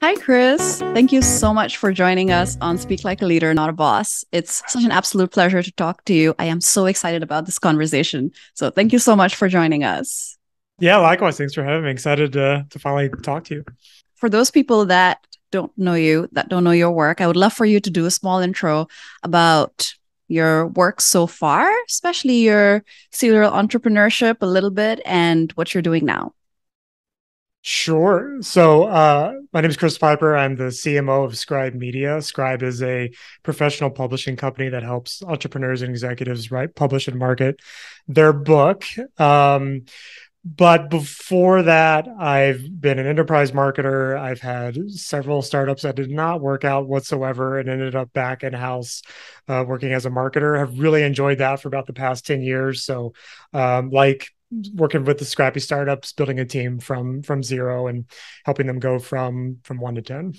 Hi, Chris. Thank you so much for joining us on Speak Like a Leader, Not a Boss. It's such an absolute pleasure to talk to you. I am so excited about this conversation. So thank you so much for joining us. Yeah, likewise. Thanks for having me. Excited to finally talk to you. For those people that don't know you, that don't know your work, I would love for you to do a small intro about your work so far, especially your serial entrepreneurship a little bit and what you're doing now. Sure. So my name is Chris Piper. I'm the CMO of Scribe Media. Scribe is a professional publishing company that helps entrepreneurs and executives write, publish, and market their book. But before that, I've been an enterprise marketer. I've had several startups that did not work out whatsoever and ended up back in house working as a marketer. I've really enjoyed that for about the past 10 years. So, like working with the scrappy startups, building a team from zero and helping them go from 1 to 10.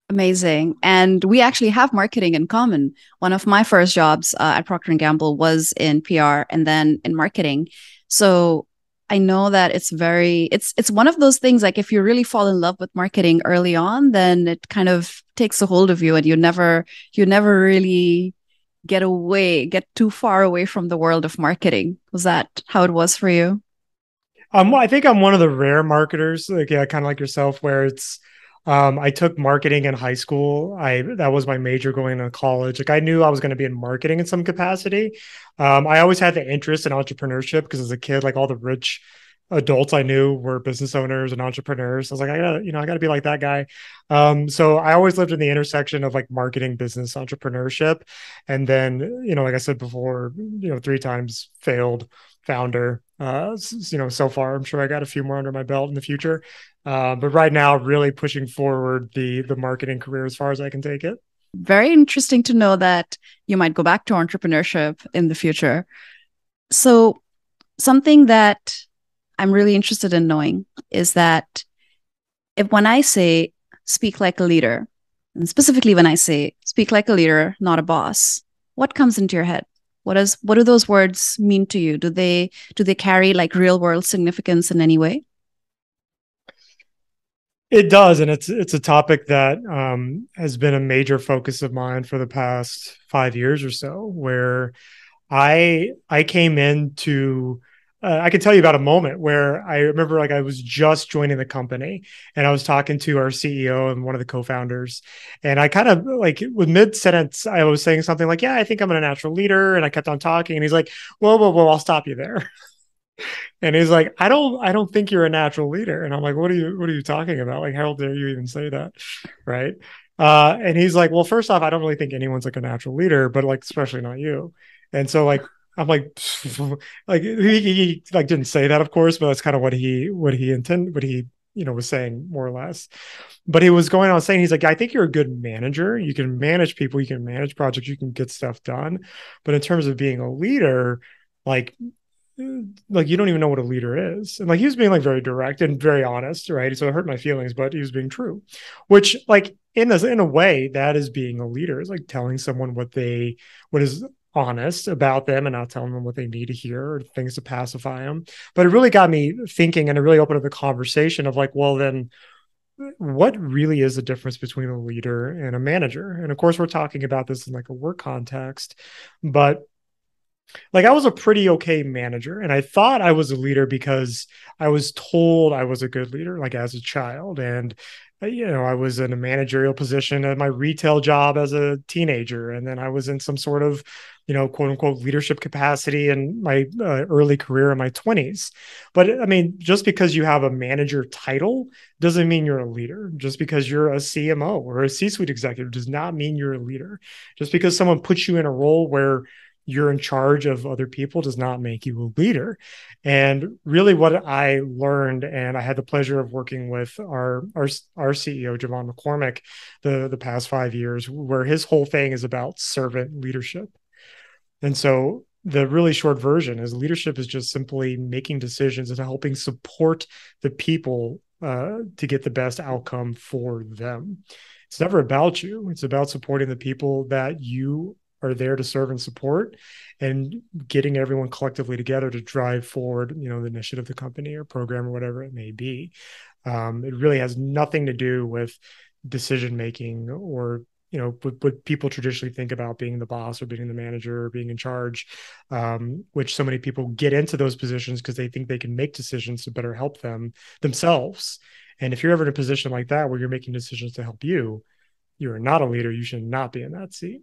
Amazing. And we actually have marketing in common. One of my first jobs at Procter& Gamble was in PR and then in marketing. So I know that it's one of those things like if you really fall in love with marketing early on, then it kind of takes a hold of you and you never really get too far away from the world of marketing. Was that how it was for you? I think I'm one of the rare marketers, like yeah, kind of like yourself, where I took marketing in high school. I That was my major going into college. Like I knew I was going to be in marketing in some capacity. I always had the interest in entrepreneurship because as a kid, like all the rich adults I knew were business owners and entrepreneurs. I was like, I gotta be like that guy. So I always lived in the intersection of like marketing, business, entrepreneurship, and then like I said before, 3 times failed founder. So far, I'm sure I got a few more under my belt in the future. But right now, really pushing forward the marketing career as far as I can take it. Very interesting to know that you might go back to entrepreneurship in the future. So something that I'm really interested in knowing is that if when I say speak like a leader, and specifically when I say speak like a leader, not a boss, what comes into your head? What do those words mean to you? Do they carry like real world significance in any way? It does, and it's a topic that has been a major focus of mine for the past 5 years or so. Where I came into I can tell you about a moment where I remember like I was just joining the company and I was talking to our CEO and one of the co-founders. And I kind of like with mid sentence, I was saying something like, yeah, I think I'm a natural leader. And I kept on talking. And he's like, whoa, I'll stop you there. And he's like, I don't think you're a natural leader. And I'm like, what are you talking about? Like, how dare you even say that? Right. And he's like, well, first off, I don't really think anyone's like a natural leader, but like, especially not you. And so like, I'm like, like he like didn't say that, of course, but that's kind of what he intended, what he, was saying more or less. But he was going on saying, he's like, I think you're a good manager. You can manage people, you can manage projects, you can get stuff done. But in terms of being a leader, like you don't even know what a leader is. And like he was being like very direct and very honest, right? So it hurt my feelings, but he was being true. Which like in a way that is being a leader, is like telling someone what is honest about them and not telling them what they need to hear or things to pacify them. But it really got me thinking, and it really opened up the conversation of like, well then what really is the difference between a leader and a manager? And of course we're talking about this in like a work context, but like I was a pretty okay manager and I thought I was a leader because I was told I was a good leader like as a child. And I was in a managerial position at my retail job as a teenager, and then I was in some sort of quote unquote leadership capacity in my early career in my 20s. But I mean, just because you have a manager title doesn't mean you're a leader. Just because you're a CMO or a C-suite executive does not mean you're a leader. Just because someone puts you in a role where you're in charge of other people does not make you a leader. And really what I learned, and I had the pleasure of working with our CEO, Javon McCormick, the past 5 years, where his whole thing is about servant leadership. And so the really short version is leadership is just simply making decisions and helping support the people to get the best outcome for them. It's never about you. It's about supporting the people that you are there to serve and support, and getting everyone collectively together to drive forward, the initiative of the company or program or whatever it may be. It really has nothing to do with decision making or what people traditionally think about being the boss or being the manager or being in charge, which so many people get into those positions because they think they can make decisions to better help themselves. And if you're ever in a position like that where you're making decisions to help you, you are not a leader. You should not be in that seat.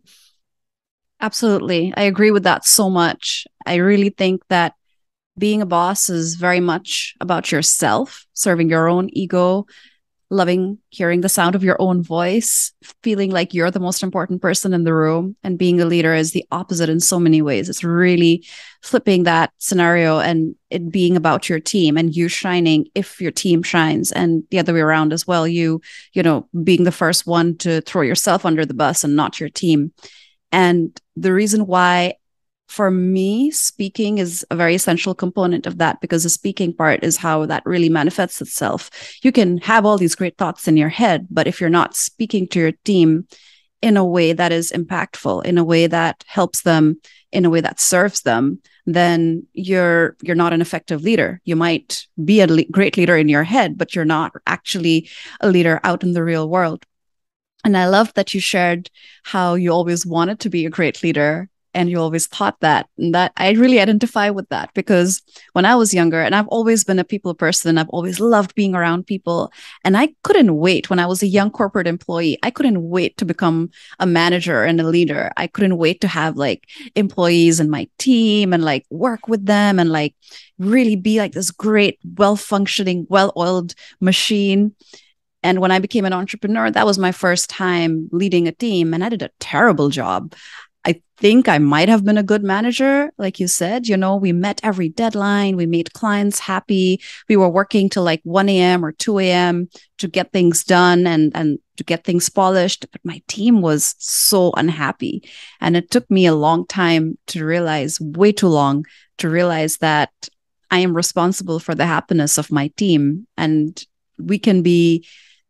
Absolutely. I agree with that so much. I really think that being a boss is very much about yourself, serving your own ego, loving hearing the sound of your own voice, feeling like you're the most important person in the room. And being a leader is the opposite in so many ways. It's really flipping that scenario and it being about your team and you shining if your team shines, and the other way around as well. Being the first one to throw yourself under the bus and not your team. And the reason why, for me, speaking is a very essential component of that, because the speaking part is how that really manifests itself. You can have all these great thoughts in your head, but if you're not speaking to your team in a way that is impactful, in a way that helps them, in a way that serves them, then you're not an effective leader. You might be a great leader in your head, but you're not actually a leader out in the real world. And I love that you shared how you always wanted to be a great leader and you always thought that. And that I really identify with that, because when I was younger, and I've always been a people person, I've always loved being around people. And I couldn't wait when I was a young corporate employee. I couldn't wait to become a manager and a leader. I couldn't wait to have like employees in my team and like work with them and like really be like this great, well-functioning, well-oiled machine. And when I became an entrepreneur, that was my first time leading a team, and I did a terrible job. I think I might have been a good manager. Like you said, we met every deadline. We made clients happy. We were working till like 1 a.m. or 2 a.m. to get things done and to get things polished. But my team was so unhappy. And it took me a long time to realize, way too long, to realize that I am responsible for the happiness of my team. And we can be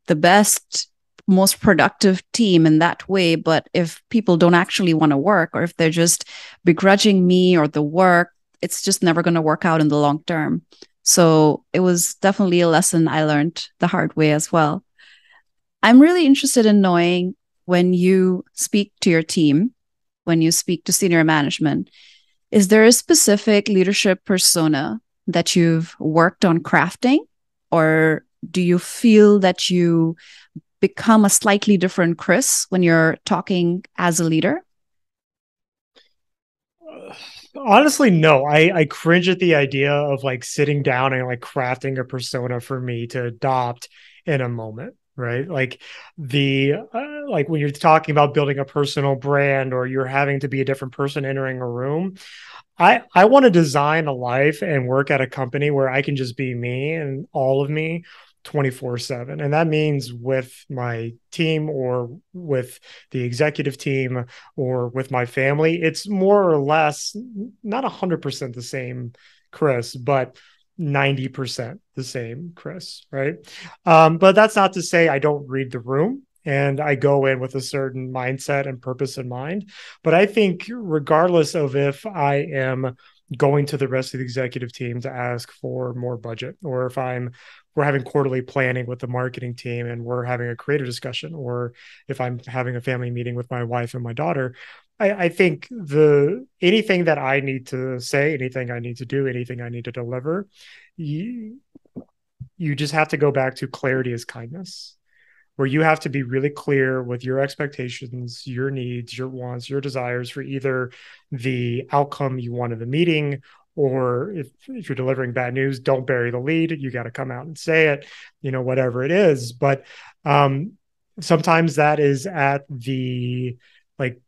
the best, most productive team in that way. But if people don't actually want to work, or if they're just begrudging me or the work, it's just never going to work out in the long term. So it was definitely a lesson I learned the hard way as well. I'm really interested in knowing, when you speak to your team, when you speak to senior management, is there a specific leadership persona that you've worked on crafting? Or do you feel that you become a slightly different Chris when you're talking as a leader? Honestly, no. I cringe at the idea of like sitting down and like crafting a persona for me to adopt in a moment, right? Like like when you're talking about building a personal brand, or you're having to be a different person entering a room, I want to design a life and work at a company where I can just be me and all of me 24/7. And that means with my team, or with the executive team, or with my family. It's more or less not 100% the same Chris, but 90% the same Chris, right? But that's not to say I don't read the room and I go in with a certain mindset and purpose in mind. But I think regardless of if I am going to the rest of the executive team to ask for more budget, or if we're having quarterly planning with the marketing team and we're having a creative discussion, or if I'm having a family meeting with my wife and my daughter, I think anything that I need to say, anything I need to do, anything I need to deliver, you just have to go back to clarity is kindness, where you have to be really clear with your expectations, your needs, your wants, your desires for either the outcome you want in the meeting, or if you're delivering bad news, don't bury the lead. You got to come out and say it, whatever it is. But sometimes that is at the like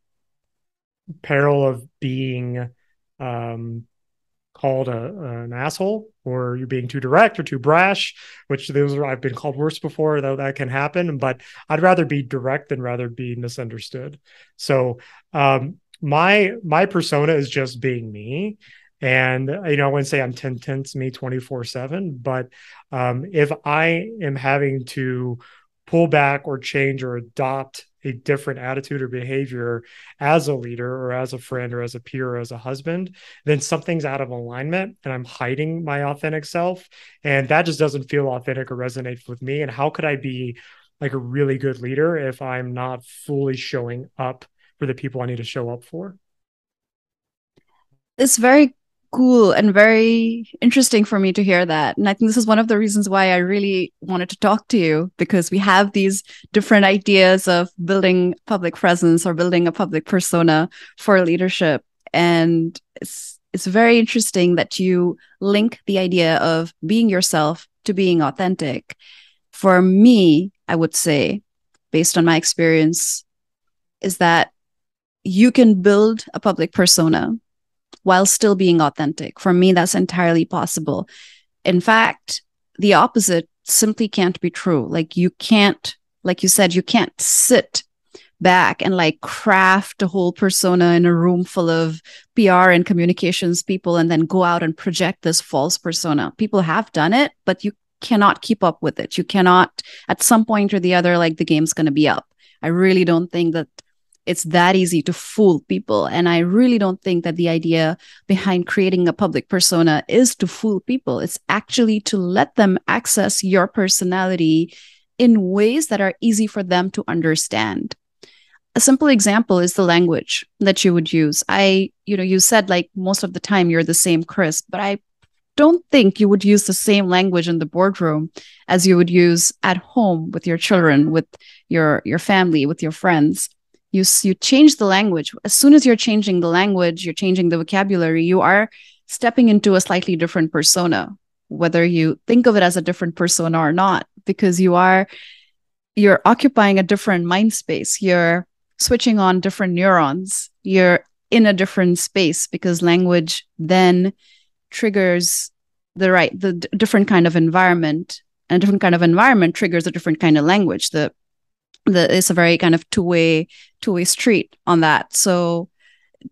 peril of being called an asshole, or you're being too direct or too brash, which I've been called worse before, though that can happen. But I'd rather be direct than rather be misunderstood. So my persona is just being me. And, I wouldn't say I'm 10 tenths me 24/7, but if I am having to pull back or change or adopt a different attitude or behavior as a leader or as a friend or as a peer or as a husband, then something's out of alignment and I'm hiding my authentic self. And that just doesn't feel authentic or resonate with me. And how could I be like a really good leader if I'm not fully showing up for the people I need to show up for? It's very cool and very interesting for me to hear that. And I think this is one of the reasons why I really wanted to talk to you, because we have these different ideas of building public presence or building a public persona for leadership. And it's very interesting that you link the idea of being yourself to being authentic. For me, I would say, based on my experience, is that you can build a public persona while still being authentic. For me, that's entirely possible. In fact, the opposite simply can't be true. Like you can't, like you said, you can't sit back and like craft a whole persona in a room full of PR and communications people and then go out and project this false persona. People have done it, but you cannot keep up with it. You cannot, at some point or the other, like the game's going to be up. I really don't think that it's that easy to fool people. And I really don't think that the idea behind creating a public persona is to fool people. It's actually to let them access your personality in ways that are easy for them to understand. A simple example is the language that you would use. You said like most of the time you're the same Chris, but I don't think you would use the same language in the boardroom as you would use at home with your children, with your family, with your friends. You change the language. As soon as you're changing the language, you're changing the vocabulary, you are stepping into a slightly different persona, whether you think of it as a different persona or not, because you're occupying a different mind space. You're switching on different neurons. You're in a different space because language then triggers the different kind of environment, and a different kind of environment triggers a different kind of language. It's a very kind of two-way street on that. So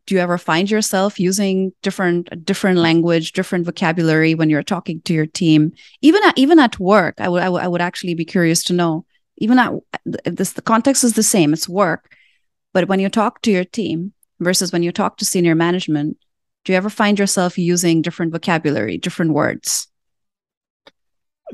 do you ever find yourself using different language, different vocabulary when you're talking to your team, even at work? I would actually be curious to know. Even at this, the context is the same. It's work, but when you talk to your team versus when you talk to senior management, do you ever find yourself using different vocabulary, different words?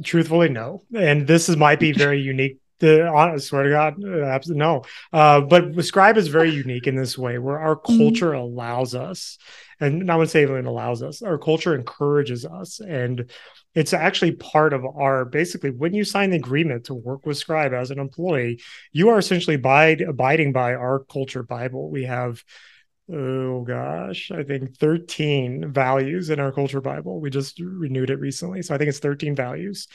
Truthfully, no. And might be very unique. I swear to God, absolutely no. But Scribe is very unique in this way, where our culture allows us, and I would say even allows us, our culture encourages us. And it's actually part of our, basically, when you sign the agreement to work with Scribe as an employee, you are essentially abiding by our culture Bible. We have, oh gosh, I think 13 values in our culture Bible. We just renewed it recently. So I think it's 13 values.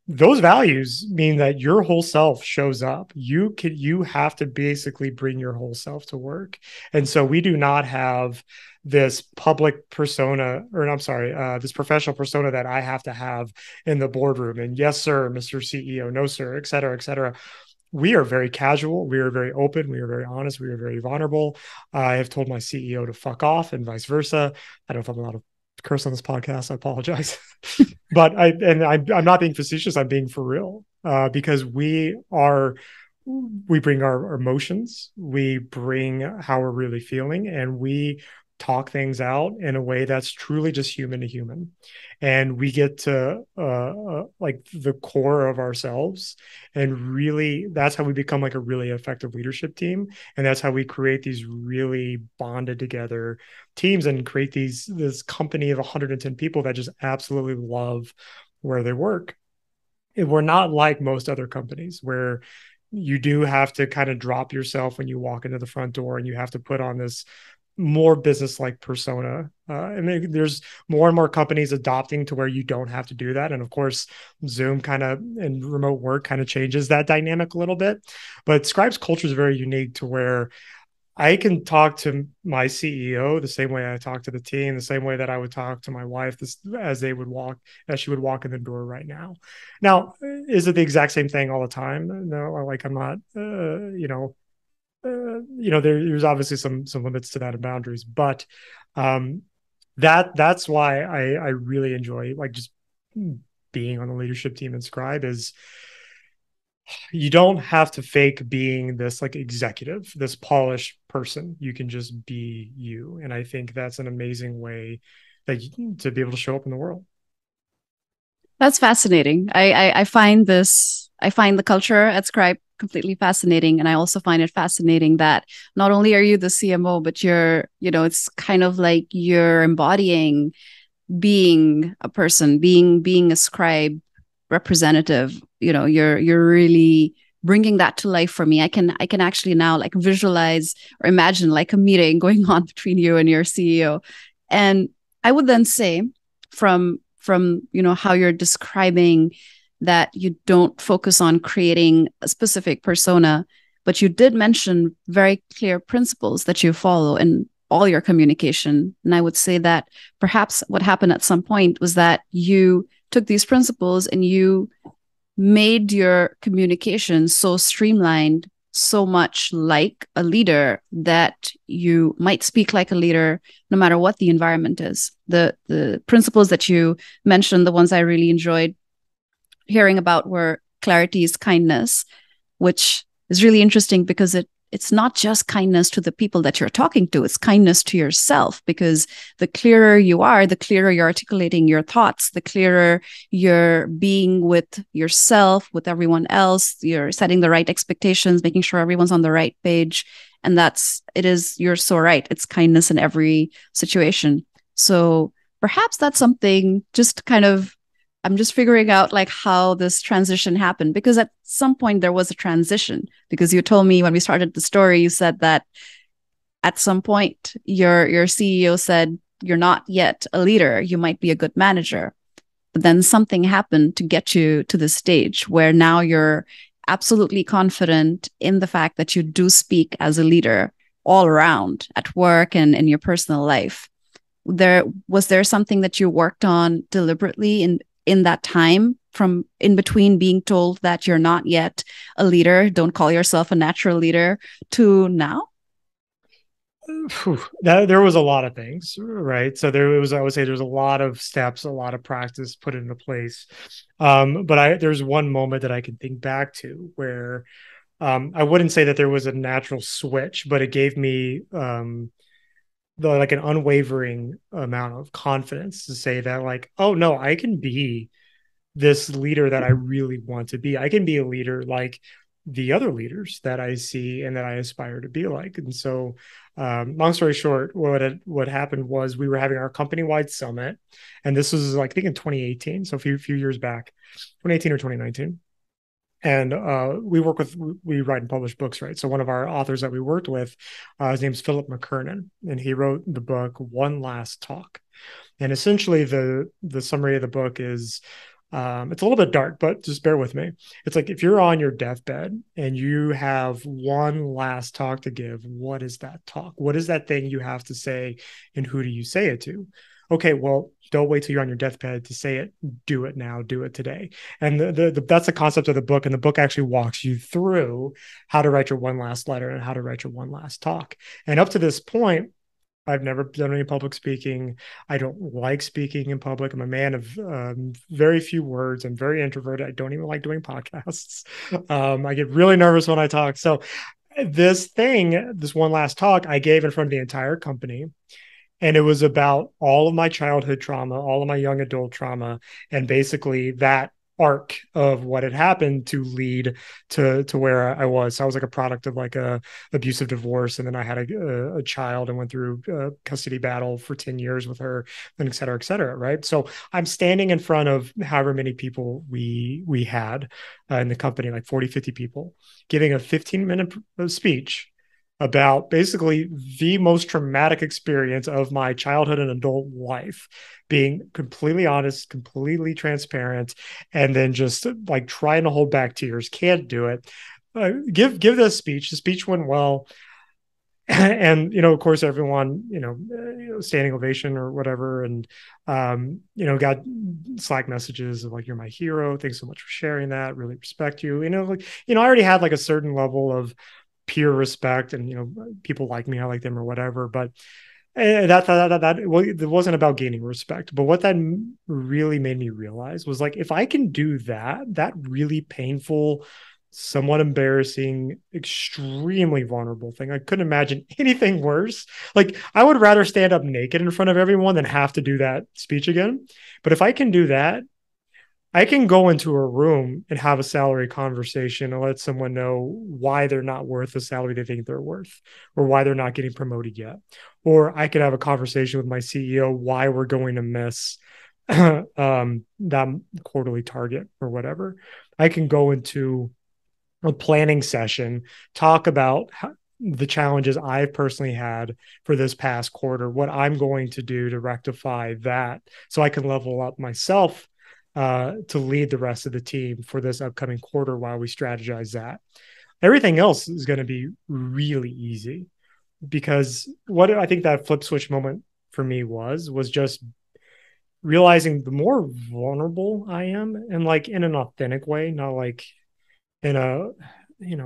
Those values mean that your whole self shows up. You have to basically bring your whole self to work. And so we do not have this public persona, or I'm sorry, this professional persona that I have to have in the boardroom. And yes, sir, Mr. CEO, no, sir, et cetera, et cetera. We are very casual. We are very open. We are very honest. We are very vulnerable. I have told my CEO to fuck off and vice versa. I don't know if I'm allowed to curse on this podcast. I apologize. But I'm not being facetious. I'm being for real, because we bring our emotions, we bring how we're really feeling, and we talk things out in a way that's truly just human to human. And we get to like the core of ourselves, and really that's how we become like a really effective leadership team. And that's how we create these really bonded together teams and create this company of 110 people that just absolutely love where they work. We're not like most other companies where you do have to kind of drop yourself when you walk into the front door and you have to put on this more business-like persona. And there's more and more companies adopting to where you don't have to do that. And of course, Zoom kind of and remote work kind of changes that dynamic a little bit. But Scribe's culture is very unique to where I can talk to my CEO the same way I talk to the team, the same way that I would talk to my wife as she would walk in the door right now. Now, is it the exact same thing all the time? No, like I'm not, there's obviously some limits to that and boundaries, but that's why I really enjoy like just being on the leadership team in Scribe is you don't have to fake being this like executive, this polished person. You can just be you. And I think that's an amazing way that to be able to show up in the world. That's fascinating. I find this, I find the culture at Scribe completely fascinating. And I also find it fascinating that not only are you the CMO, but you're, it's kind of like you're embodying being a person, being a scribe representative. You're really bringing that to life for me. I can actually now like visualize or imagine like a meeting going on between you and your CEO. And I would then say from how you're describing that you don't focus on creating a specific persona, but you did mention very clear principles that you follow in all your communication. And I would say that perhaps what happened at some point was that you took these principles and you made your communication so streamlined, so much like a leader, that you might speak like a leader no matter what the environment is. The principles that you mentioned, the ones I really enjoyed hearing about, were clarity is kindness, which is really interesting because it's not just kindness to the people that you're talking to, it's kindness to yourself, because the clearer you are, the clearer you're articulating your thoughts, the clearer you're being with yourself, with everyone else, you're setting the right expectations, making sure everyone's on the right page. And you're so right. It's kindness in every situation. So perhaps that's something just kind of, I'm just figuring out like how this transition happened, because at some point there was a transition, because you told me when we started the story, you said that at some point your CEO said, you're not yet a leader, you might be a good manager. But then something happened to get you to the stage where now you're absolutely confident in the fact that you do speak as a leader all around at work and in your personal life. Was there something that you worked on deliberately in that time, from in between being told that you're not yet a leader, don't call yourself a natural leader, to now? There was a lot of things, right? So I would say there's a lot of steps, a lot of practice put into place. But there's one moment that I can think back to where I wouldn't say that there was a natural switch, but it gave me like an unwavering amount of confidence to say that, like, oh no, I can be this leader that I really want to be. I can be a leader like the other leaders that I see and that I aspire to be like. And so, long story short, what happened was we were having our company-wide summit, and this was like I think in 2018, so a few years back, 2018 or 2019. And we write and publish books, right? So one of our authors that we worked with, his name's Philip McKernan, and he wrote the book One Last Talk. And essentially, the summary of the book is, it's a little bit dark, but just bear with me. It's like, if you're on your deathbed and you have one last talk to give, what is that talk? What is that thing you have to say, and who do you say it to? Okay, well, don't wait till you're on your deathbed to say it. Do it now. Do it today. And that's the concept of the book. And the book actually walks you through how to write your one last letter and how to write your one last talk. And up to this point, I've never done any public speaking. I don't like speaking in public. I'm a man of very few words. I'm very introverted. I don't even like doing podcasts. I get really nervous when I talk. So this one last talk I gave in front of the entire company. And it was about all of my childhood trauma, all of my young adult trauma, and basically that arc of what had happened to lead to where I was. So I was like a product of like a abusive divorce, and then I had a child and went through a custody battle for 10 years with her, and et cetera, right? So I'm standing in front of however many people we had in the company, like 40, 50 people, giving a 15-minute speech about basically the most traumatic experience of my childhood and adult life, being completely honest, completely transparent, and then just like trying to hold back tears. Can't do it. Give this speech. The speech went well. And, of course, everyone, standing ovation or whatever. And, got Slack messages of like, you're my hero. Thanks so much for sharing that. Really respect you. I already had like a certain level of peer respect, and people like me, I like them, or whatever. But it wasn't about gaining respect. But what that really made me realize was, like, if I can do that really painful, somewhat embarrassing, extremely vulnerable thing. I couldn't imagine anything worse. Like, I would rather stand up naked in front of everyone than have to do that speech again. But if I can do that, I can go into a room and have a salary conversation and let someone know why they're not worth the salary they think they're worth, or why they're not getting promoted yet. Or I could have a conversation with my CEO why we're going to miss that quarterly target or whatever. I can go into a planning session, talk about the challenges I've personally had for this past quarter, what I'm going to do to rectify that so I can level up myself to lead the rest of the team for this upcoming quarter while we strategize that. Everything else is going to be really easy, because what I think that flip switch moment for me was just realizing the more vulnerable I am, and like in an authentic way, not like in a,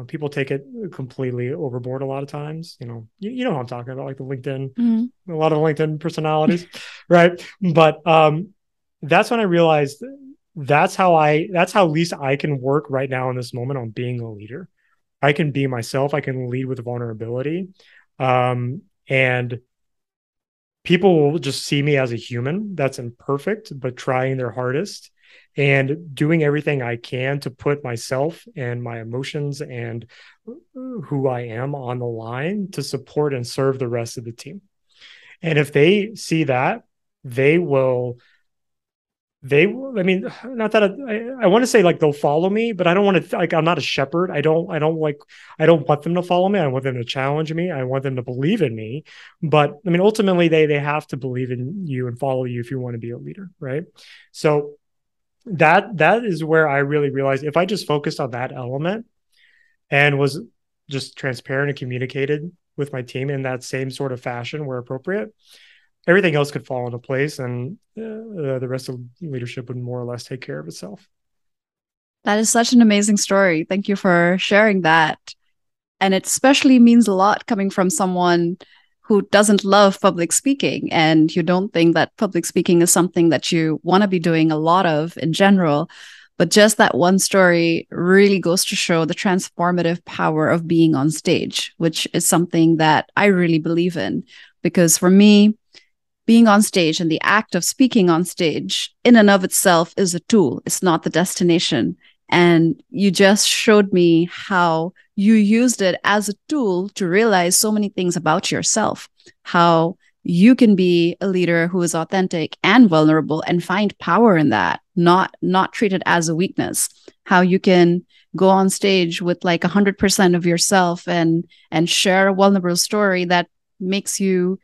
people take it completely overboard a lot of times. You know what I'm talking about, like the LinkedIn, a lot of LinkedIn personalities, right? But that's when I realized that's how at least I can work right now in this moment on being a leader. I can be myself. I can lead with vulnerability. And people will just see me as a human that's imperfect, but trying their hardest and doing everything I can to put myself and my emotions and who I am on the line to support and serve the rest of the team. And if they see that, they will, I mean, not that I want to say like they'll follow me, but I don't want to, like, I'm not a shepherd. I don't want them to follow me. I want them to challenge me. I want them to believe in me. But I mean, ultimately they have to believe in you and follow you if you want to be a leader. Right. So that is where I really realized if I just focused on that element and was just transparent and communicated with my team in that same sort of fashion where appropriate, everything else could fall into place, and the rest of leadership would more or less take care of itself. That is such an amazing story. Thank you for sharing that. And it especially means a lot coming from someone who doesn't love public speaking, and you don't think that public speaking is something that you want to be doing a lot of in general. But just that one story really goes to show the transformative power of being on stage, which is something that I really believe in. Because for me, being on stage and the act of speaking on stage in and of itself is a tool. It's not the destination. And you just showed me how you used it as a tool to realize so many things about yourself, how you can be a leader who is authentic and vulnerable and find power in that, not treat it as a weakness, how you can go on stage with like 100% of yourself and share a vulnerable story that makes you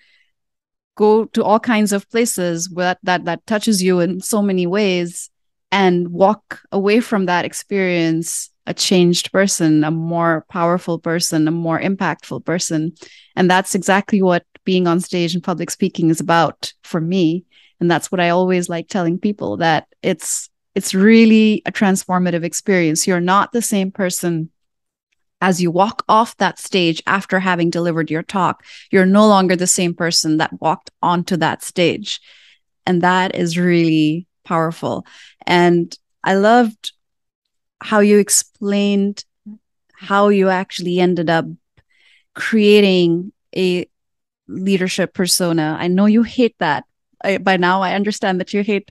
go to all kinds of places that touches you in so many ways, and walk away from that experience a changed person, a more powerful person, a more impactful person. And that's exactly what being on stage and public speaking is about for me. And that's what I always like telling people, that it's really a transformative experience. You're not the same person as you walk off that stage after having delivered your talk. You're no longer the same person that walked onto that stage. And that is really powerful. And I loved how you explained how you actually ended up creating a leadership persona. I know you hate that. By now, I understand that you hate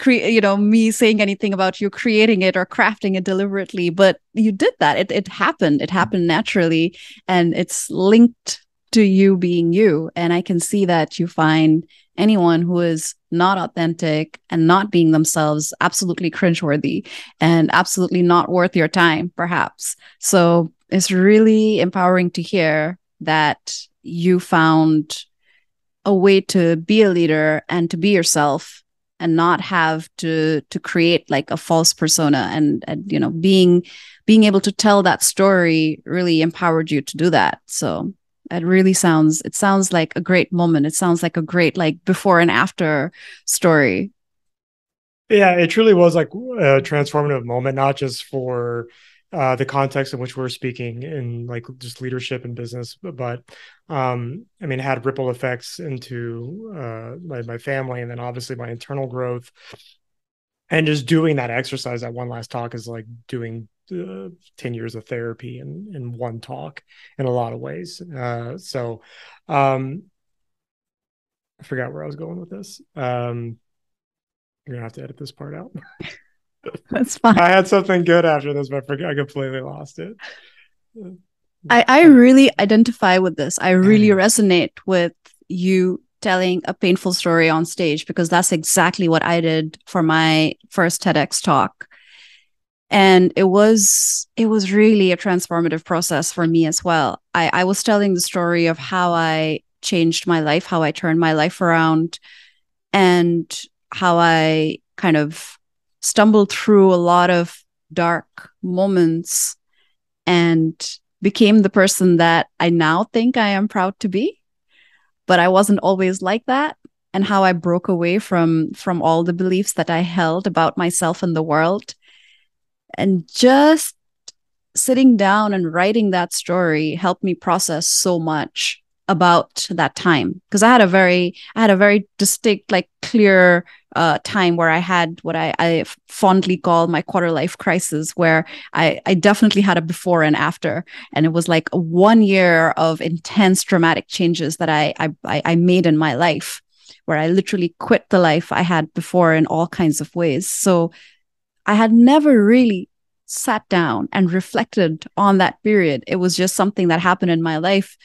me saying anything about you creating it or crafting it deliberately, but you did that. It happened. It happened naturally, and it's linked to you being you. And I can see that you find anyone who is not authentic and not being themselves absolutely cringeworthy and absolutely not worth your time, perhaps. So it's really empowering to hear that you found a way to be a leader and to be yourself and not have to create like a false persona, and being able to tell that story really empowered you to do that. So it sounds like a great moment. It sounds like a great like before and after story. Yeah, it truly was like a transformative moment, not just for the context in which we're speaking in like just leadership and business, but I mean, it had ripple effects into my family, and then obviously my internal growth. And just doing that exercise, that one last talk, is like doing 10 years of therapy in one talk in a lot of ways. So I forgot where I was going with this. You're gonna have to edit this part out. That's fine. I had something good after this, but I completely lost it. I really identify with this. I really resonate with you telling a painful story on stage, because that's exactly what I did for my first TEDx talk. And it was really a transformative process for me as well. I was telling the story of how I changed my life, how I turned my life around, and how I kind of stumbled through a lot of dark moments and became the person that I now think I am proud to be. But I wasn't always like that. And how I broke away from all the beliefs that I held about myself and the world. And just sitting down and writing that story helped me process so much about that time, because I had a very distinct, like clear time where I had what I fondly call my quarter life crisis, where I definitely had a before and after, and it was like 1 year of intense dramatic changes that I made in my life, where I literally quit the life I had before in all kinds of ways. So I had never really sat down and reflected on that period. It was just something that happened in my life.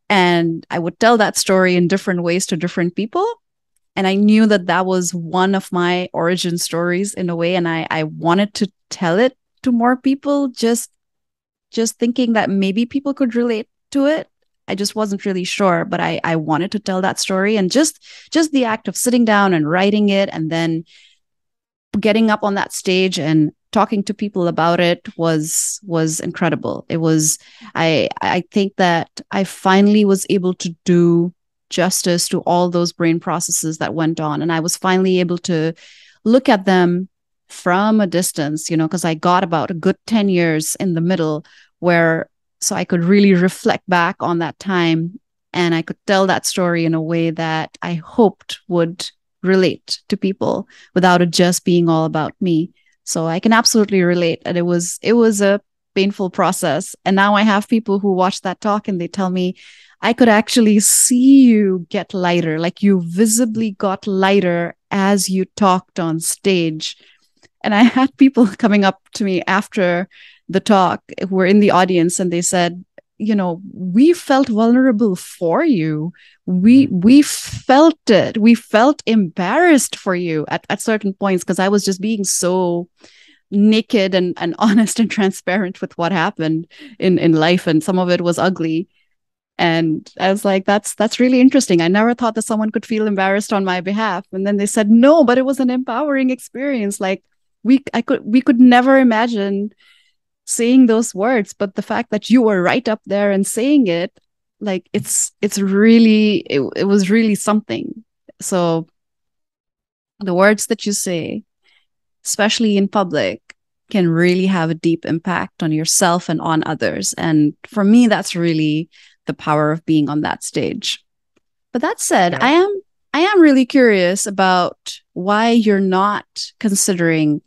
And I would tell that story in different ways to different people. And I knew that that was one of my origin stories in a way. And I wanted to tell it to more people, just thinking that maybe people could relate to it. I just wasn't really sure, but I wanted to tell that story. And just the act of sitting down and writing it, and then getting up on that stage and talking to people about it was incredible. It was, I think that I finally was able to do justice to all those brain processes that went on. And I was finally able to look at them from a distance, because I got about a good 10 years in the middle, where so I could really reflect back on that time, and I could tell that story in a way that I hoped would relate to people without it just being all about me. So I can absolutely relate. And it was a painful process. And now I have people who watch that talk and they tell me, I could actually see you get lighter, like you visibly got lighter as you talked on stage. And I had people coming up to me after the talk who were in the audience, and they said, we felt vulnerable for you. We felt it. We felt embarrassed for you at certain points, because I was just being so naked and honest and transparent with what happened in life. And some of it was ugly. And I was like, that's really interesting. I never thought that someone could feel embarrassed on my behalf. And then they said, no, but it was an empowering experience. Like we could never imagine saying those words, but the fact that you were right up there and saying it, like it's really, it was really something. So the words that you say, especially in public, can really have a deep impact on yourself and on others. And for me, that's really the power of being on that stage. But that said, Yeah. I am really curious about why you're not considering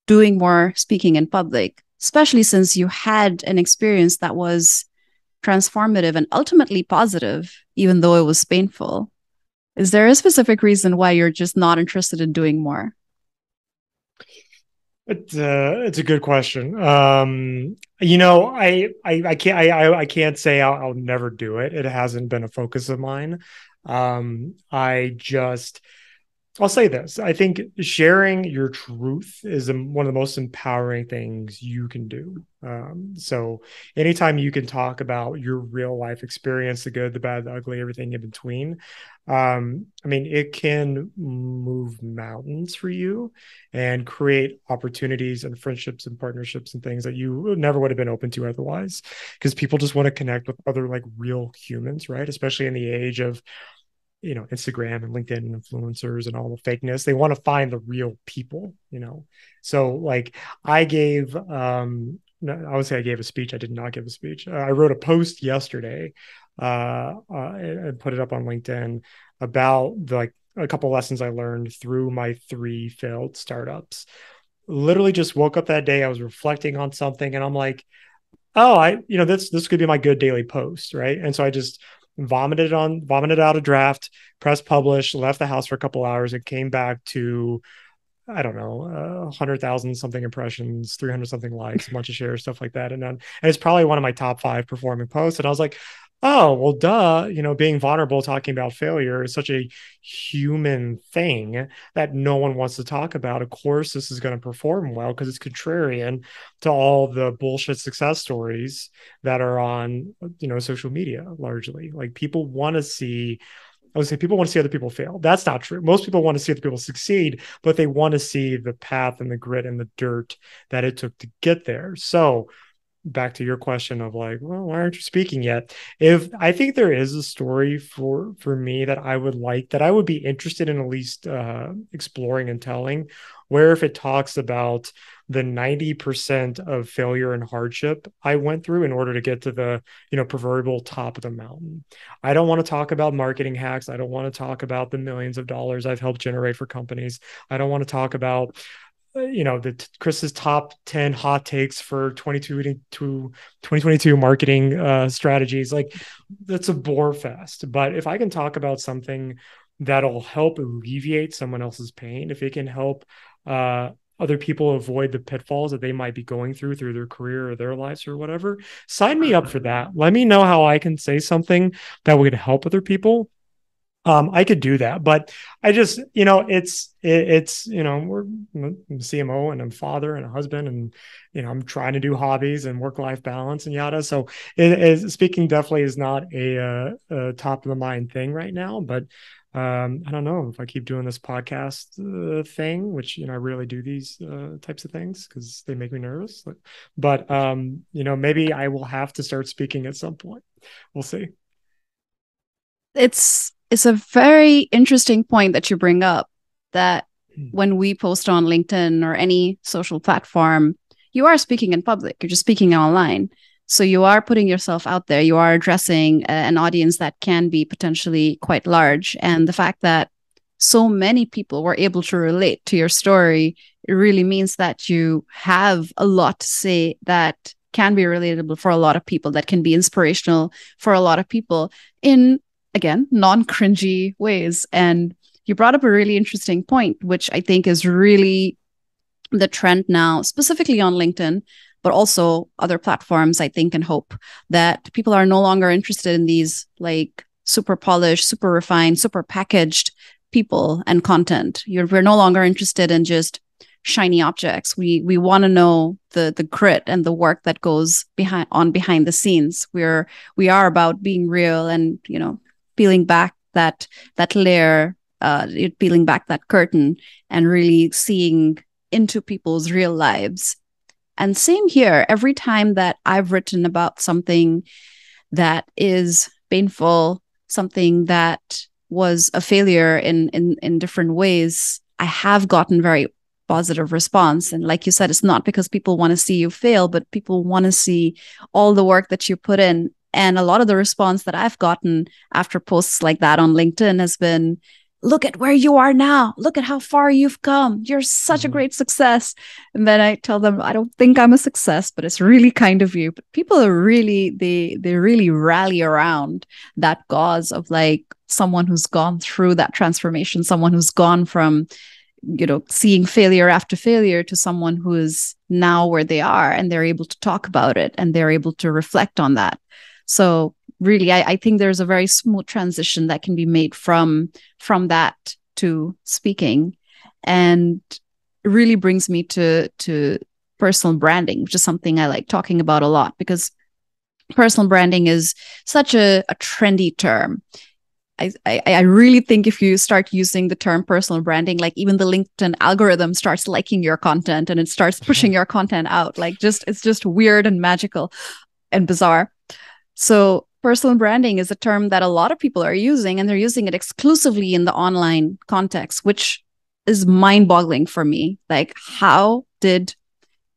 doing more speaking in public, especially since you had an experience that was transformative and ultimately positive, even though it was painful. Is there a specific reason why you're just not interested in doing more? It's a good question. I can't say I'll never do it. It hasn't been a focus of mine. I just I'll say this. I think sharing your truth is one of the most empowering things you can do. So anytime you can talk about your real life experience, the good, the bad, the ugly, everything in between, I mean, it can move mountains for you and create opportunities and friendships and partnerships and things that you never would have been open to otherwise, because people just want to connect with other like real humans, right? Especially in the age of Instagram and LinkedIn influencers and all the fakeness. They want to find the real people. So like I gave I would say I gave a speech. I did not give a speech. I wrote a post yesterday and put it up on LinkedIn about a couple lessons I learned through my 3 failed startups. Literally just woke up that day, I was reflecting on something, and I'm like, oh, this could be my good daily post, right? And so I just vomited out a draft, pressed publish, left the house for a couple hours, and came back to, I don't know, 100,000 something impressions, 300 something likes, a bunch of shares, stuff like that. And it's probably one of my top 5 performing posts. And I was like, oh, well, duh, being vulnerable, talking about failure is such a human thing that no one wants to talk about. Of course, this is going to perform well because it's contrarian to all the bullshit success stories that are on, social media largely. Like, people want to see, I would say, people want to see other people fail. That's not true. Most people want to see other people succeed, but they want to see the path and the grit and the dirt that it took to get there. So back to your question of like, well, why aren't you speaking yet? If I think there is a story for me that I would be interested in at least exploring and telling, where if it talks about the 90% of failure and hardship I went through in order to get to the, proverbial top of the mountain. I don't want to talk about marketing hacks. I don't want to talk about the millions of dollars I've helped generate for companies. I don't want to talk about Chris's top 10 hot takes for 2022 marketing strategies. Like, that's a bore fest. But if I can talk about something that'll help alleviate someone else's pain, if it can help other people avoid the pitfalls that they might be going through their career or their lives or whatever, sign me up for that. Let me know how I can say something that would help other people. I could do that, but I just, it's, we're I'm a CMO and I'm a father and a husband, and, I'm trying to do hobbies and work-life balance and yada. So speaking definitely is not a top of the mind thing right now, but I don't know if I keep doing this podcast thing, which, I really do these types of things because they make me nervous, but maybe I will have to start speaking at some point. We'll see. It's a very interesting point that you bring up, that when we post on LinkedIn or any social platform, you are speaking in public, you're just speaking online. So you are putting yourself out there, you are addressing an audience that can be potentially quite large. And the fact that so many people were able to relate to your story, it really means that you have a lot to say that can be relatable for a lot of people, that can be inspirational for a lot of people in, again, non-cringy ways. And you brought up a really interesting point, which I think is really the trend now, specifically on LinkedIn, but also other platforms, I think, and hope that people are no longer interested in these like super polished, super refined, super packaged people and content. We're no longer interested in just shiny objects. We want to know the grit and the work that goes behind the scenes. We are about being real and, peeling back that layer, peeling back that curtain, and really seeing into people's real lives. And same here. Every time that I've written about something that is painful, something that was a failure in different ways, I have gotten very positive response. And like you said, it's not because people want to see you fail, but people want to see all the work that you put in. And a lot of the response that I've gotten after posts like that on LinkedIn has been, look at where you are now. Look at how far you've come. You're such a great success. And then I tell them, I don't think I'm a success, but it's really kind of you. But people are really, they really rally around that cause of like someone who's gone through that transformation, someone who's gone from, seeing failure after failure to someone who is now where they are, and they're able to talk about it and they're able to reflect on that. So really, I think there's a very smooth transition that can be made from that to speaking, and it really brings me to personal branding, which is something I like talking about a lot, because personal branding is such a trendy term. I really think if you start using the term personal branding, like even the LinkedIn algorithm starts liking your content and it starts pushing your content out. Like it's just weird and magical and bizarre. So personal branding is a term that a lot of people are using, and they're using it exclusively in the online context, which is mind-boggling for me. Like, how did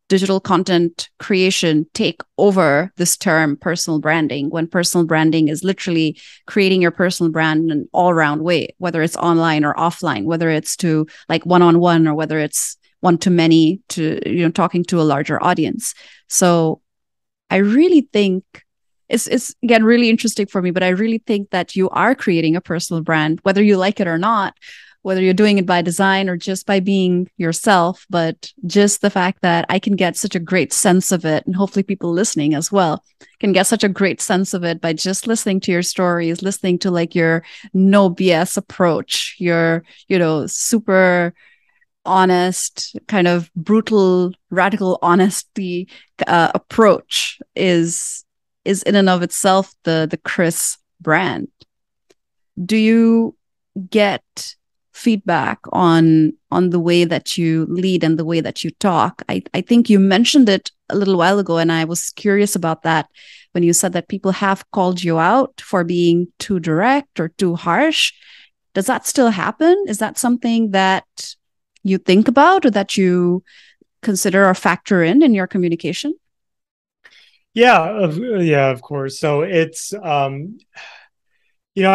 digital content creation take over this term personal branding, when personal branding is literally creating your personal brand in an all-round way, whether it's online or offline, whether it's to like one-on-one or whether it's one-to-many, to talking to a larger audience. So I really think it's again really interesting for me, but I really think that you are creating a personal brand, whether you like it or not, whether you're doing it by design or just by being yourself. But just the fact that I can get such a great sense of it, and hopefully people listening as well can get such a great sense of it by just listening to your stories, listening to like your no BS approach, your, super honest, kind of brutal, radical honesty approach is in and of itself the Chris brand. Do you get feedback on the way that you lead and the way that you talk? I think you mentioned it a little while ago, and I was curious about that when you said that people have called you out for being too direct or too harsh. Does that still happen? Is that something that you think about or that you consider or factor in your communication? Yeah, of course. So it's, I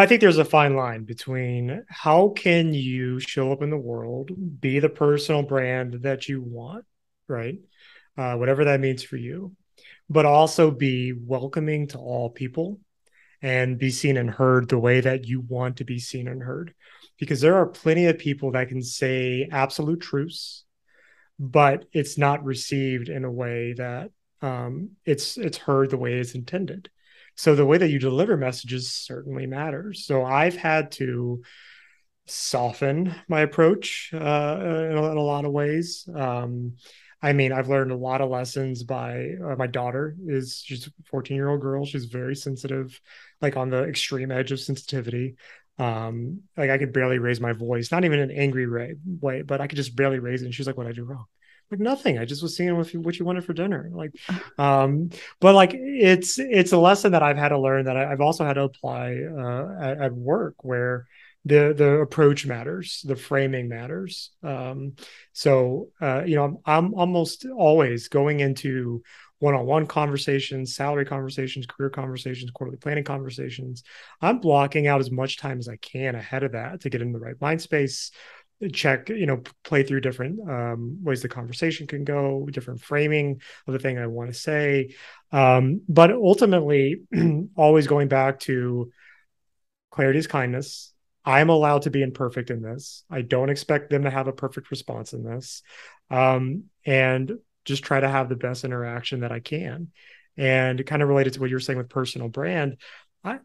think there's a fine line between how can you show up in the world, be the personal brand that you want, right? Whatever that means for you, but also be welcoming to all people and be seen and heard the way that you want to be seen and heard. Because there are plenty of people that can say absolute truths, but it's not received in a way that it's heard the way it's intended. So the way that you deliver messages certainly matters. So I've had to soften my approach in a lot of ways. I've learned a lot of lessons by my daughter. She's a 14-year-old girl. She's very sensitive, like on the extreme edge of sensitivity. Like I could barely raise my voice, not even in an angry way, but I could just barely raise it. And she's like, "What did I do wrong?" Like nothing. I just was seeing what you wanted for dinner. But like it's a lesson that I've had to learn, that I've also had to apply at work, where the approach matters, the framing matters. I'm almost always going into one-on-one conversations, salary conversations, career conversations, quarterly planning conversations. I'm blocking out as much time as I can ahead of that to get in the right mind space, check, play through different ways the conversation can go, different framing of the thing I want to say. But ultimately, always going back to clarity is kindness. I'm allowed to be imperfect in this. I don't expect them to have a perfect response in this. And just try to have the best interaction that I can. And kind of related to what you were saying with personal brand,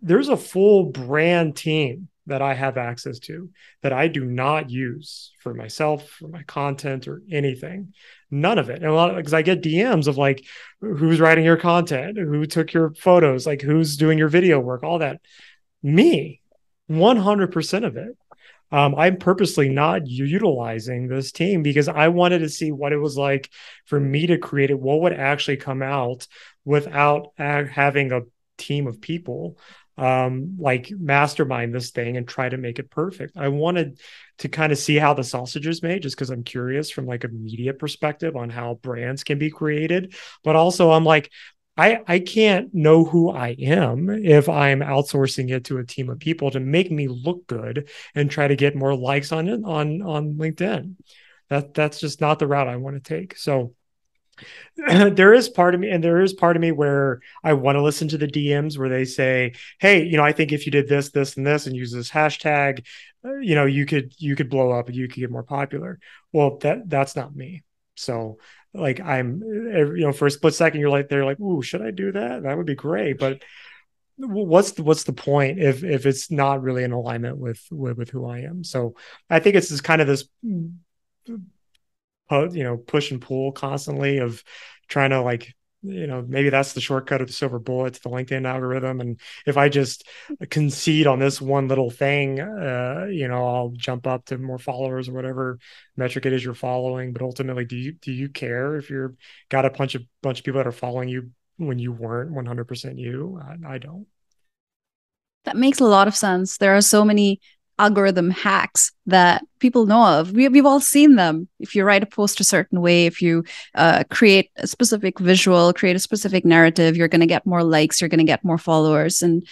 there's a full brand team that I have access to that I do not use for myself, for my content or anything. None of it. And a lot of, because I get DMs of like, who's writing your content, who took your photos, like who's doing your video work, all that. Me, 100% of it. I'm purposely not utilizing this team because I wanted to see what it was like for me to create it, what would actually come out without having a team of people like mastermind this thing and try to make it perfect. I wanted to kind of see how the sausage is made, just because I'm curious from like a media perspective on how brands can be created. But also I'm like, I can't know who I am if I'm outsourcing it to a team of people to make me look good and try to get more likes on it on LinkedIn. That's just not the route I want to take. So there is part of me where I want to listen to the DMs where they say, "Hey, I think if you did this, this, and this, and use this hashtag, you could blow up and you could get more popular." Well, that's not me. So like for a split second, they're like, "Ooh, should I do that? That would be great." But what's the point if it's not really in alignment with who I am? So I think it's this kind of this push and pull constantly of trying to like, maybe that's the shortcut or the silver bullet to the LinkedIn algorithm. And if I just concede on this one little thing, I'll jump up to more followers or whatever metric it is you're following. But ultimately, do you care if you're got a bunch of people that are following you when you weren't 100% you? I don't. That makes a lot of sense. There are so many algorithm hacks that people know of. We've all seen them. If you write a post a certain way, if you create a specific visual, create a specific narrative, you're going to get more likes, you're going to get more followers. And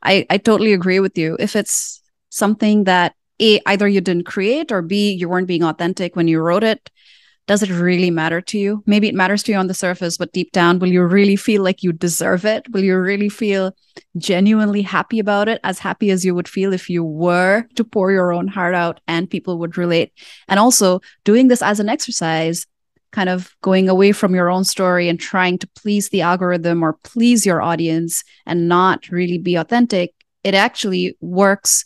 I totally agree with you. If it's something that A, either you didn't create, or B, you weren't being authentic when you wrote it, does it really matter to you? Maybe it matters to you on the surface, but deep down, will you really feel like you deserve it? Will you really feel genuinely happy about it, as happy as you would feel if you were to pour your own heart out and people would relate? And also doing this as an exercise, kind of going away from your own story and trying to please the algorithm or please your audience and not really be authentic, it actually works.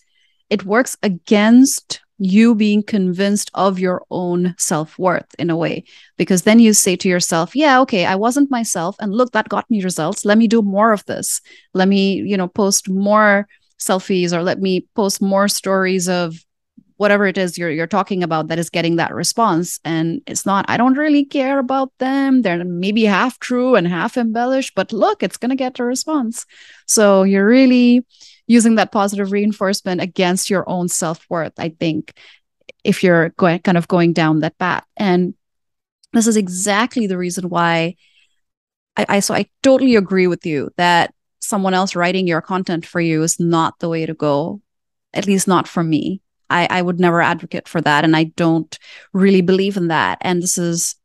It works against you being convinced of your own self-worth in a way, because then you say to yourself, yeah, okay, I wasn't myself, and look, that got me results. Let me do more of this. Let me, post more selfies, or let me post more stories of whatever it is you're talking about that is getting that response. And it's not, I don't really care about them. They're maybe half true and half embellished, but look, it's going to get a response. So you're really using that positive reinforcement against your own self-worth, I think, if you're going down that path. And this is exactly the reason why I totally agree with you that someone else writing your content for you is not the way to go, at least not for me. I would never advocate for that, and I don't really believe in that. And this is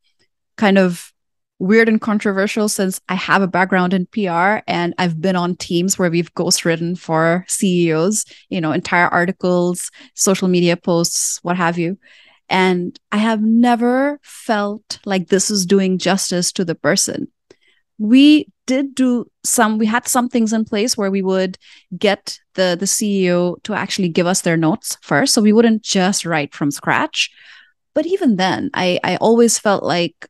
kind of weird and controversial, since I have a background in PR and I've been on teams where we've ghostwritten for CEOs, entire articles, social media posts, what have you. And I have never felt like this is doing justice to the person. We had some things in place where we would get the CEO to actually give us their notes first. So we wouldn't just write from scratch. But even then, I always felt like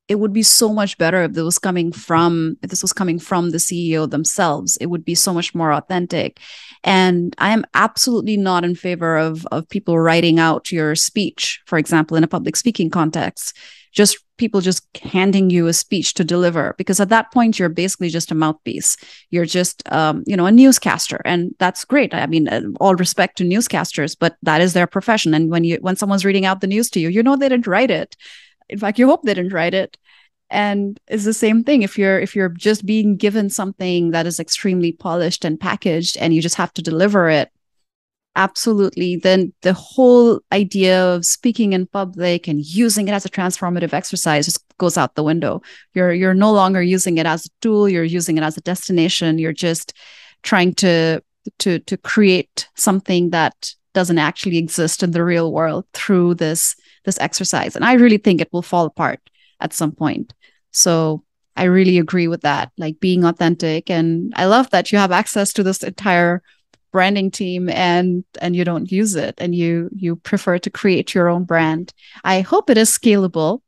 it would be so much better if this was coming from the CEO themselves. It would be so much more authentic. And I am absolutely not in favor of people writing out your speech, for example, in a public speaking context. Just people just handing you a speech to deliver, because at that point you're basically just a mouthpiece. You're just a newscaster, and that's great. I mean, all respect to newscasters, but that is their profession. And when someone's reading out the news to you, they didn't write it. In fact, you hope they didn't write it. And it's the same thing if you're just being given something that is extremely polished and packaged, and you just have to deliver it. Absolutely. Then the whole idea of speaking in public and using it as a transformative exercise just goes out the window. You're no longer using it as a tool. You're using it as a destination. You're just trying to create something that doesn't actually exist in the real world through this exercise. And I really think it will fall apart at some point. So I really agree with that, like being authentic. And I love that you have access to this entire branding team and you don't use it, and you prefer to create your own brand. I hope it is scalable.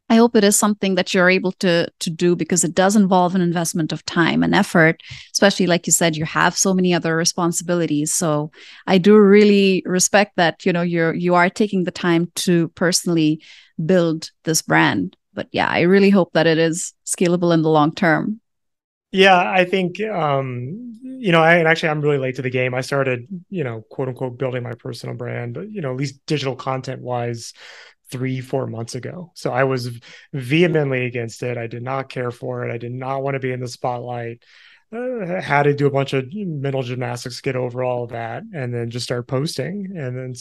I hope it is something that you're able to do, because it does involve an investment of time and effort, especially like you said, you have so many other responsibilities. So I do really respect that, you are taking the time to personally build this brand. But yeah, I really hope that it is scalable in the long term. Yeah, I think, I'm really late to the game. I started, quote unquote, building my personal brand, at least digital content wise, 3-4 months ago. So I was vehemently against it. I did not care for it. I did not want to be in the spotlight. Had to do a bunch of mental gymnastics to get over all of that, and then just start posting. And then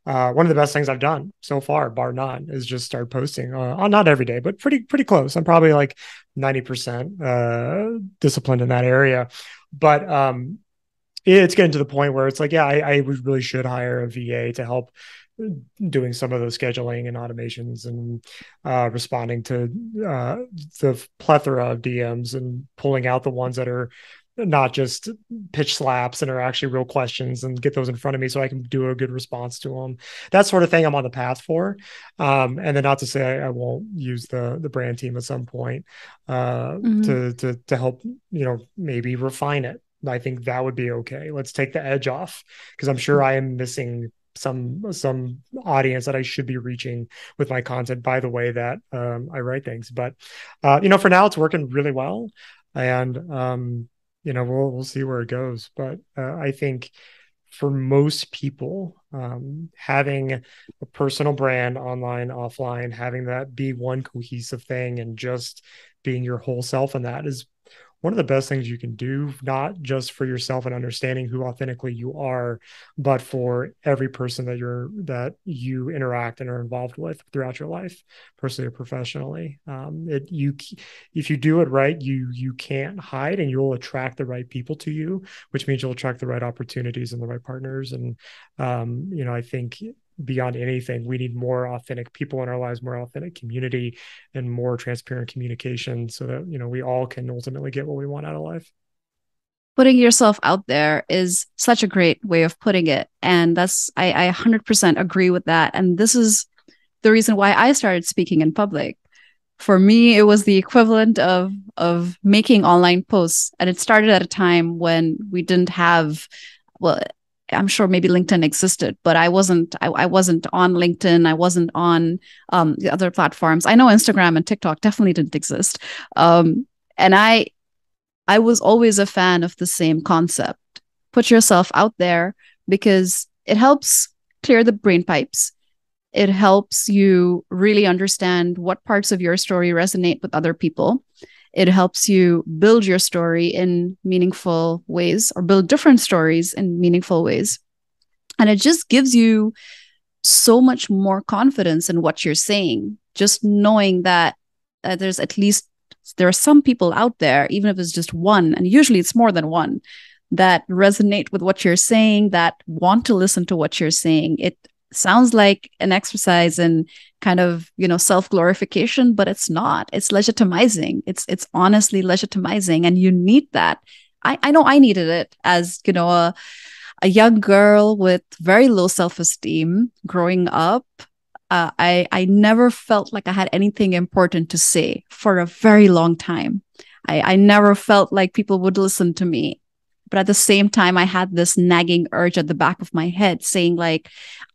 one of the best things I've done so far, bar none, is just start posting on not every day, but pretty close. I'm probably like 90% disciplined in that area. But it's getting to the point where it's like, yeah, I really should hire a VA to help doing some of those scheduling and automations and responding to the plethora of DMs and pulling out the ones that are not just pitch slaps and are actually real questions, and get those in front of me so I can do a good response to them. That sort of thing I'm on the path for. And then not to say I won't use the brand team at some point to help, maybe refine it. I think that would be okay. Let's take the edge off, because I'm sure I am missing some audience that I should be reaching with my content by the way that I write things. But for now it's working really well, and we'll see where it goes. But I think for most people, having a personal brand online, offline, having that be one cohesive thing and just being your whole self in that is one of the best things you can do, not just for yourself and understanding who authentically you are, but for every person that you interact and are involved with throughout your life, personally or professionally. If you do it right, you can't hide, and you'll attract the right people to you, which means you'll attract the right opportunities and the right partners. And I think beyond anything, we need more authentic people in our lives, more authentic community, and more transparent communication so that, we all can ultimately get what we want out of life. Putting yourself out there is such a great way of putting it. And I 100% agree with that. And this is the reason why I started speaking in public. For me, it was the equivalent of making online posts. And it started at a time when we didn't have, well, I'm sure maybe LinkedIn existed, but I wasn't on LinkedIn. I wasn't on the other platforms. I know Instagram and TikTok definitely didn't exist. And I was always a fan of the same concept. Put yourself out there because it helps clear the brain pipes. It helps you really understand what parts of your story resonate with other people. It helps you build your story in meaningful ways, or build different stories in meaningful ways. And it just gives you so much more confidence in what you're saying. Just knowing that there are some people out there, even if it's just one, and usually it's more than one, that resonate with what you're saying, that want to listen to what you're saying. It sounds like an exercise in kind of, self-glorification, but it's not. It's legitimizing. It's honestly legitimizing, and you need that. I know I needed it as, a young girl with very low self-esteem growing up. I never felt like I had anything important to say for a very long time. I never felt like people would listen to me. But at the same time, I had this nagging urge at the back of my head saying, like,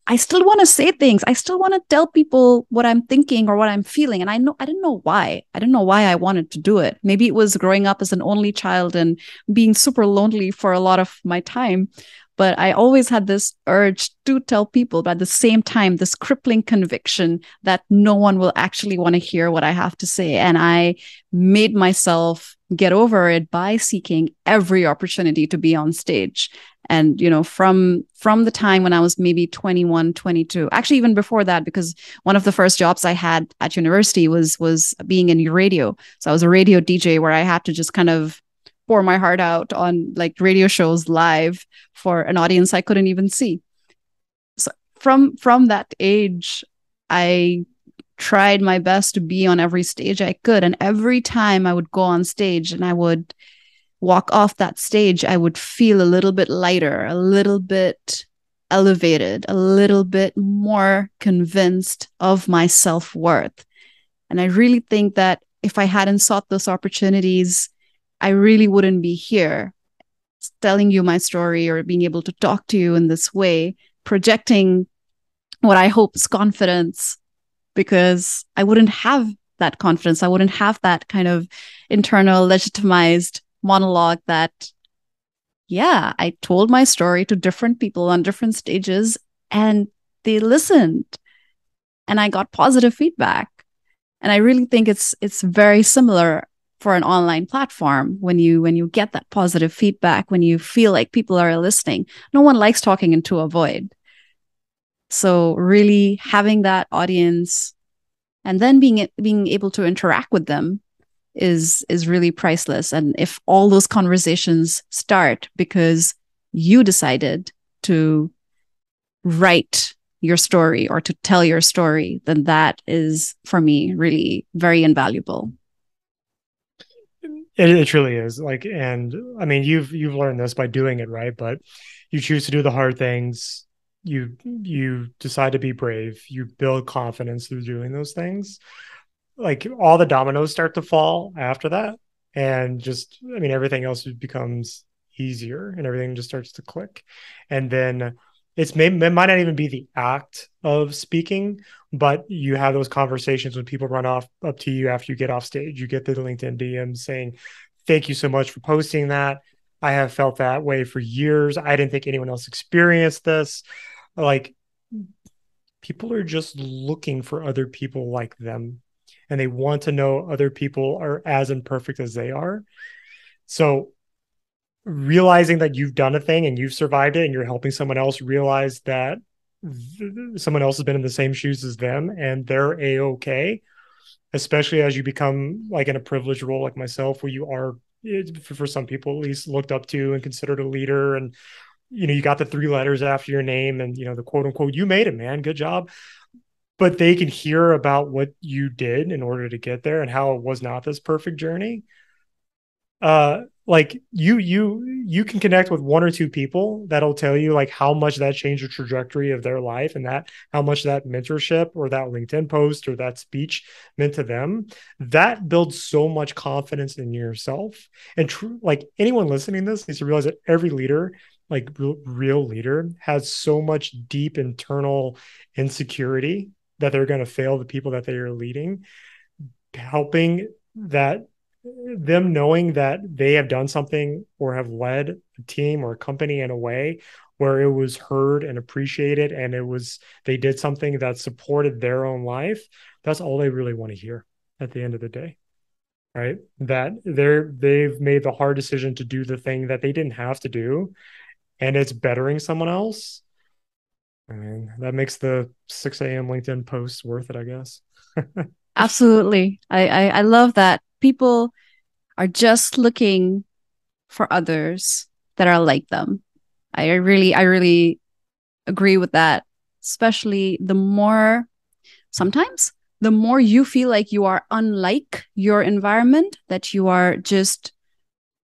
I still want to say things. I still want to tell people what I'm thinking or what I'm feeling. And I didn't know why. I didn't know why I wanted to do it. Maybe it was growing up as an only child and being super lonely for a lot of my time. But I always had this urge to tell people, but at the same time, this crippling conviction that no one will actually want to hear what I have to say. And I made myself get over it by seeking every opportunity to be on stage. And, from the time when I was maybe 21, 22, actually even before that, because one of the first jobs I had at university was being in radio. So I was a radio DJ where I had to just kind of pour my heart out on like radio shows live for an audience I couldn't even see. So from that age, I tried my best to be on every stage I could. And every time I would go on stage and I would walk off that stage, I would feel a little bit lighter, a little bit elevated, a little bit more convinced of my self-worth. And I really think that if I hadn't sought those opportunities, I really wouldn't be here telling you my story or being able to talk to you in this way, projecting what I hope is confidence, because I wouldn't have that confidence. I wouldn't have that kind of internal legitimized monologue that, yeah, I told my story to different people on different stages and they listened and I got positive feedback. And I really think it's very similar for an online platform. When you get that positive feedback, when you feel like people are listening, no one likes talking into a void. So really having that audience and then being able to interact with them is really priceless. And if all those conversations start because you decided to write your story or to tell your story, then that is, for me, really very invaluable. It truly is. Like, and I mean, you've learned this by doing it, right? But you choose to do the hard things. You decide to be brave. You build confidence through doing those things. Like all the dominoes start to fall after that, and just, I mean, everything else becomes easier, and everything just starts to click. And then it might not even be the act of speaking, but you have those conversations when people run up to you after you get off stage. You get the LinkedIn DM saying, "Thank you so much for posting that. I have felt that way for years. I didn't think anyone else experienced this. Like, people are just looking for other people like them, and they want to know other people are as imperfect as they are. So realizing that you've done a thing and you've survived it and you're helping someone else realize that someone else has been in the same shoes as them and they're a-okay, especially as you become like in a privileged role like myself, where you are, for some people at least, looked up to and considered a leader. And you got the 3 letters after your name, and the quote unquote, you made it, man, good job. But they can hear about what you did in order to get there and how it was not this perfect journey. Like you can connect with 1 or 2 people that'll tell you like how much that changed the trajectory of their life, and that how much that mentorship or that LinkedIn post or that speech meant to them. That builds so much confidence in yourself. And like anyone listening to this needs to realize that every leader, like real leader, has so much deep internal insecurity that they're going to fail the people that they are leading. Helping that, them knowing that they have done something or have led a team or a company in a way where it was heard and appreciated, and they did something that supported their own life. That's all they really want to hear at the end of the day, right? That they've made the hard decision to do the thing that they didn't have to do, and it's bettering someone else. I mean, that makes the 6 a.m. LinkedIn post worth it, I guess. Absolutely. I love that people are just looking for others that are like them. I really agree with that. Especially sometimes the more you feel like you are unlike your environment, that you are just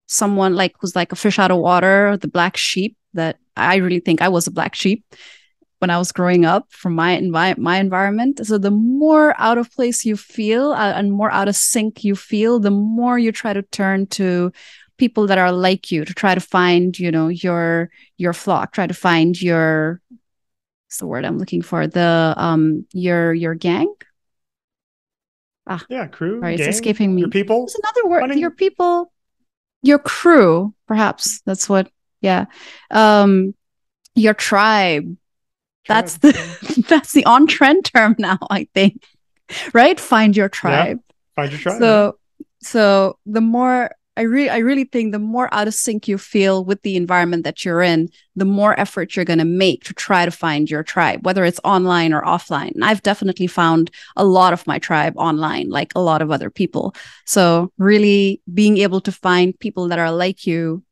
someone like who's like a fish out of water, the black sheep. That I really think I was a black sheep when I was growing up from my environment. So the more out of place you feel and more out of sync you feel, the more you try to turn to people that are like you to try to find, your flock, try to find what's the word I'm looking for? Your gang. Yeah, crew, Sorry, it's gang, escaping me. your people. There's another word. Finding... Your people, your crew, perhaps. That's what. Yeah. Your tribe. That's the on trend term now, I think. Right? Find your tribe. Yeah, find your tribe. So the more I really think the more out of sync you feel with the environment that you're in, the more effort you're going to make to try to find your tribe, whether it's online or offline. And I've definitely found a lot of my tribe online, like a lot of other people. So really being able to find people that are like you,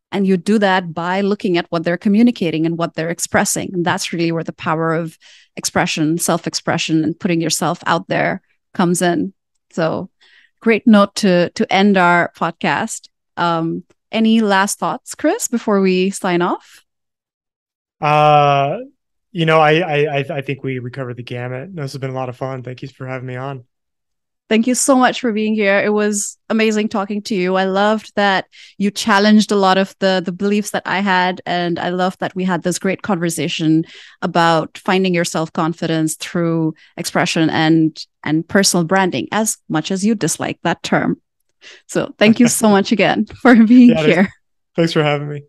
and you do that by looking at what they're communicating and what they're expressing. And that's really where the power of expression, self-expression, and putting yourself out there comes in. So great note to end our podcast. Any last thoughts, Chris, before we sign off? I think we covered the gamut. This has been a lot of fun. Thank you for having me on. Thank you so much for being here. It was amazing talking to you. I loved that you challenged a lot of the beliefs that I had. And I loved that we had this great conversation about finding your self-confidence through expression and personal branding, as much as you dislike that term. So thank you so much again for being here. Thanks for having me.